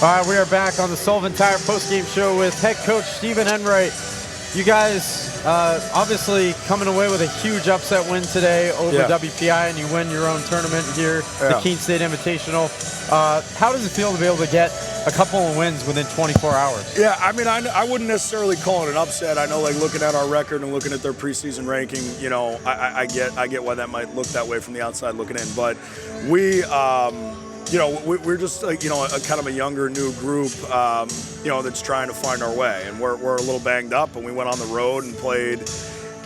All right, we are back on the Sullivan Tire postgame show with head coach Stephen Enright. You guys obviously coming away with a huge upset win today over WPI, and you win your own tournament here, the Keene State Invitational. How does it feel to be able to get a couple of wins within 24 hours? Yeah, I mean, I wouldn't necessarily call it an upset. I know, like, looking at our record and looking at their preseason ranking, you know, I get why that might look that way from the outside looking in. But we, you know, we're just, you know, a kind of a younger, new group, you know, that's trying to find our way. And we're a little banged up, and we went on the road and played,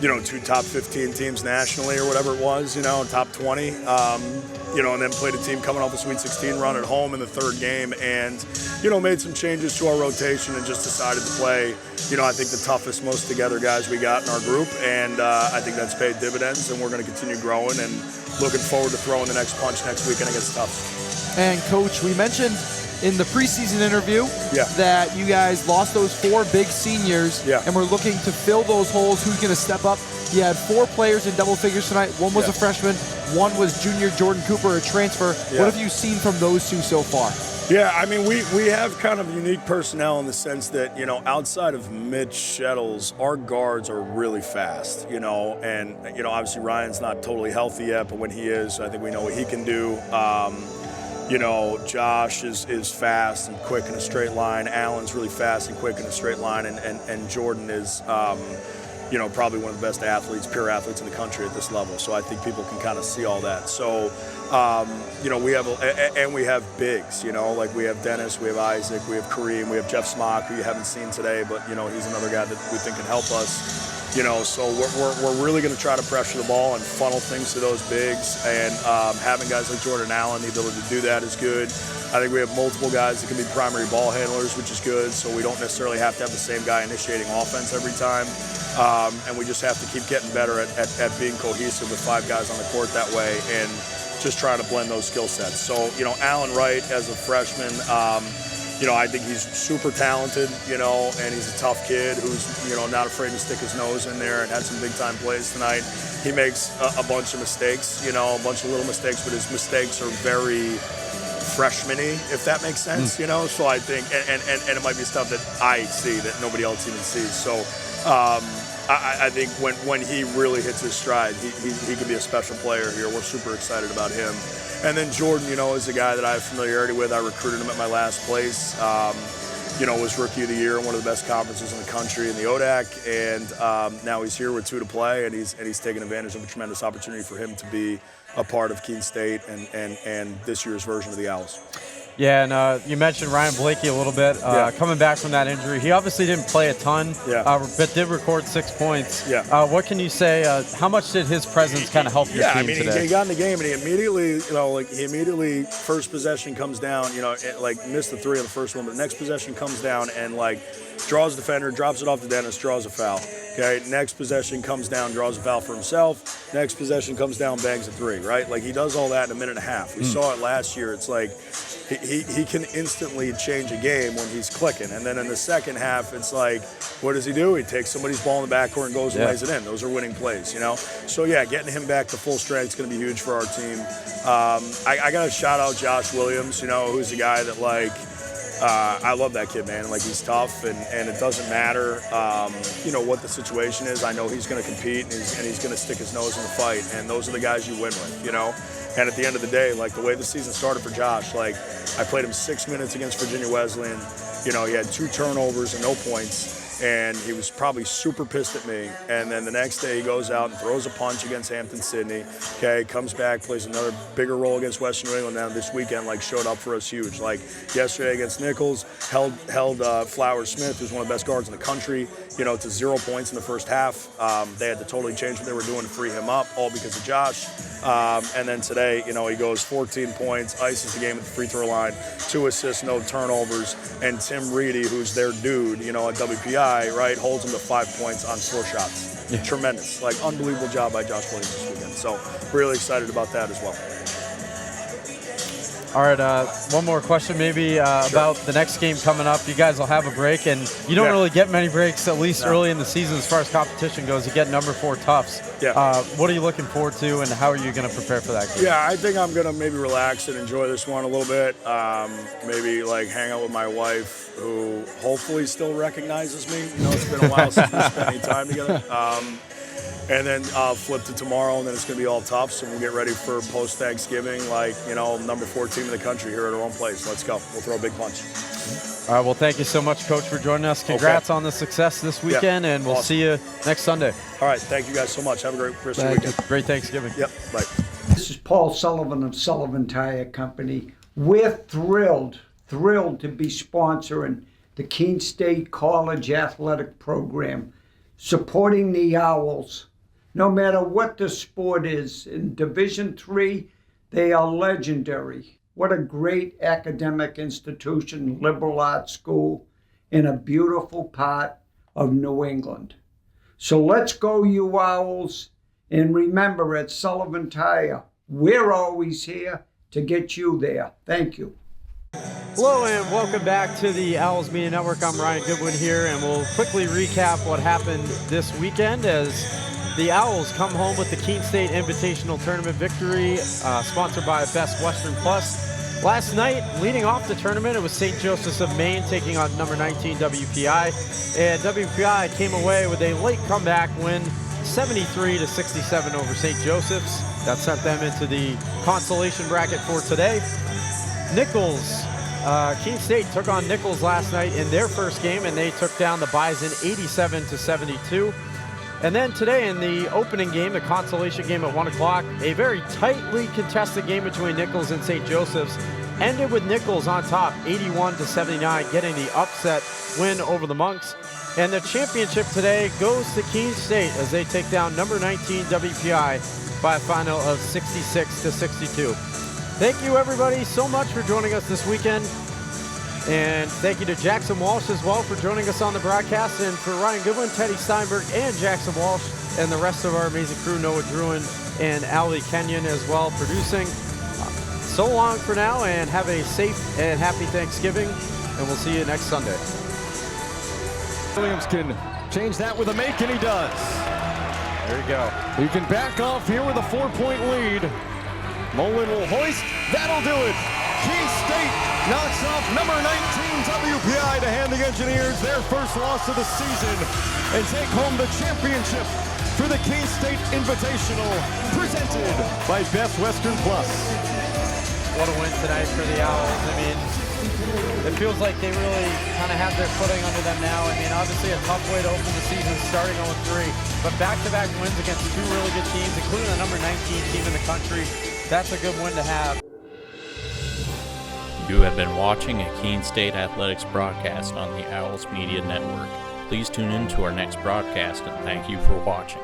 you know, 2 top 15 teams nationally or whatever it was, you know, top 20, you know, and then played a team coming off a Sweet 16 run at home in the 3rd game, and, you know, made some changes to our rotation and just decided to play, you know, I think the toughest, most together guys we got in our group, and I think that's paid dividends, and we're going to continue growing and looking forward to throwing the next punch next weekend against Tufts. And Coach, we mentioned in the preseason interview that you guys lost those 4 big seniors and we're looking to fill those holes. Who's going to step up? You had 4 players in double figures tonight. 1 was a freshman, 1 was junior Jordan Cooper, a transfer. What have you seen from those 2 so far? Yeah, I mean, we have kind of unique personnel in the sense that, you know, outside of Mitch Shettles, our guards are really fast, you know, and, you know, obviously Ryan's not totally healthy yet, but when he is, I think we know what he can do. You know, Josh is fast and quick in a straight line. Allen's really fast and quick in a straight line. And Jordan is, you know, probably one of the best athletes, pure athletes in the country at this level. So I think people can kind of see all that. So, you know, we have bigs, you know, like we have Dennis, we have Isaac, we have Kareem, we have Jeff Smock, who you haven't seen today, but, you know, he's another guy that we think can help us. You know, so we're really going to try to pressure the ball and funnel things to those bigs, and having guys like Jordan Allen, the ability to do that is good. I think we have multiple guys that can be primary ball handlers, which is good, so we don't necessarily have to have the same guy initiating offense every time, and we just have to keep getting better at being cohesive with 5 guys on the court that way and just trying to blend those skill sets. So, you know, Allen Wright as a freshman, you know, I think he's super talented, you know, and he's a tough kid who's, you know, not afraid to stick his nose in there and had some big-time plays tonight. He makes a bunch of mistakes, you know, a bunch of little mistakes, but his mistakes are very freshman-y, if that makes sense, you know. So I think, and it might be stuff that I see that nobody else even sees. So I think when he really hits his stride, he could be a special player here. We're super excited about him. And then Jordan, you know, is a guy that I have familiarity with. I recruited him at my last place. You know, was Rookie of the Year in one of the best conferences in the country in the ODAC, and now he's here with 2 to play, and he's taking advantage of a tremendous opportunity for him to be a part of Keene State and this year's version of the Owls. Yeah, and you mentioned Ryan Blakey a little bit, coming back from that injury. He obviously didn't play a ton, but did record 6 points. What can you say? How much did his presence kind of help your team today? I mean, he got in the game, and he immediately, you know, first possession comes down, you know, missed the 3 on the first one, but the next possession comes down and, draws the defender, drops it off to Dennis, draws a foul. Okay, next possession comes down, draws a foul for himself. Next possession comes down, bangs a 3, right? Like, he does all that in a minute and a half. We saw it last year. It's like he can instantly change a game when he's clicking. And then in the second half, it's like, what does he do? He takes somebody's ball in the backcourt and goes and lays it in. Those are winning plays, you know? So, yeah, getting him back to full strength is going to be huge for our team. I got to shout out Josh Williams, you know, who's a guy that, I love that kid, man. He's tough, and it doesn't matter, you know, what the situation is. I know he's going to compete, and he's going to stick his nose in the fight, and those are the guys you win with, you know? And at the end of the day, the way the season started for Josh, I played him 6 minutes against Virginia Wesleyan. You know, he had 2 turnovers and no points. And he was probably super pissed at me. And then the next day he goes out and throws a punch against Hampton-Sydney. Okay, comes back, plays another bigger role against Western New England. Now this weekend, showed up for us huge. Yesterday against Nichols, held Flowers Smith, who's one of the best guards in the country, you know, to 0 points in the first half. They had to totally change what they were doing to free him up, all because of Josh. And then today, you know, he goes 14 points, ices the game at the free throw line, 2 assists, no turnovers, and Tim Reedy, who's their dude, you know, at WPI, right, holds him to 5 points on 4 shots. Tremendous. Unbelievable job by Josh Williams this weekend. So really excited about that as well. All right, one more question maybe about the next game coming up. You guys will have a break, and you don't really get many breaks, at least early in the season as far as competition goes. You get number 4 Tufts. Yeah. What are you looking forward to, and how are you going to prepare for that game? Yeah, I think I'm going to maybe relax and enjoy this one a little bit. Maybe like hang out with my wife, who hopefully still recognizes me. You know, it's been a while since we spent any time together. And then flip to tomorrow, and then it's going to be all Tufts, and we'll get ready for post-Thanksgiving, like, you know, number 4 team in the country here at our own place. Let's go. We'll throw a big punch. All right, well, thank you so much, Coach, for joining us. Congrats on the success this weekend, and we'll see you next Sunday. All right, thank you guys so much. Have a great rest of the weekend. Great Thanksgiving. Yep, bye. This is Paul Sullivan of Sullivan Tire Company. We're thrilled to be sponsoring the Keene State College Athletic Program, supporting the Owls. No matter what the sport is, in Division III, they are legendary. What a great academic institution, liberal arts school, in a beautiful part of New England. So let's go, you Owls. And remember, at Sullivan Tire, we're always here to get you there. Thank you. Hello and welcome back to the Owls Media Network. I'm Ryan Goodwin here, and we'll quickly recap what happened this weekend as the Owls come home with the Keene State Invitational Tournament victory, sponsored by Best Western Plus. Last night, leading off the tournament, it was St. Joseph's of Maine taking on number 19 WPI, and WPI came away with a late comeback win, 73-67 over St. Joseph's. That sent them into the consolation bracket for today. Nichols, Keene State took on Nichols last night in their first game, and they took down the Bison 87-72. And then today in the opening game, the consolation game at 1 o'clock, a very tightly contested game between Nichols and St. Joseph's ended with Nichols on top, 81-79, getting the upset win over the Monks. And the championship today goes to Keene State as they take down number 19 WPI by a final of 66-62. Thank you everybody so much for joining us this weekend. And thank you to Jackson Walsh as well for joining us on the broadcast. And for Ryan Goodwin, Teddy Steinberg, and Jackson Walsh, and the rest of our amazing crew, Noah Druin and Ali Kenyon as well, producing. So long for now, and have a safe and happy Thanksgiving. And we'll see you next Sunday. Williams can change that with a make, and he does. There you go. You can back off here with a 4-point lead. Mullen will hoist. That'll do it. Keene State knocks off number 19 WPI to hand the Engineers their first loss of the season and take home the championship for the Keene State Invitational, presented by Best Western Plus. What a win tonight for the Owls. I mean, it feels like they really kind of have their footing under them now. I mean, obviously a tough way to open the season starting 0-3, but back-to-back wins against 2 really good teams, including the number 19 team in the country. That's a good win to have. You have been watching a Keene State Athletics broadcast on the Owls Media Network. Please tune in to our next broadcast, and thank you for watching.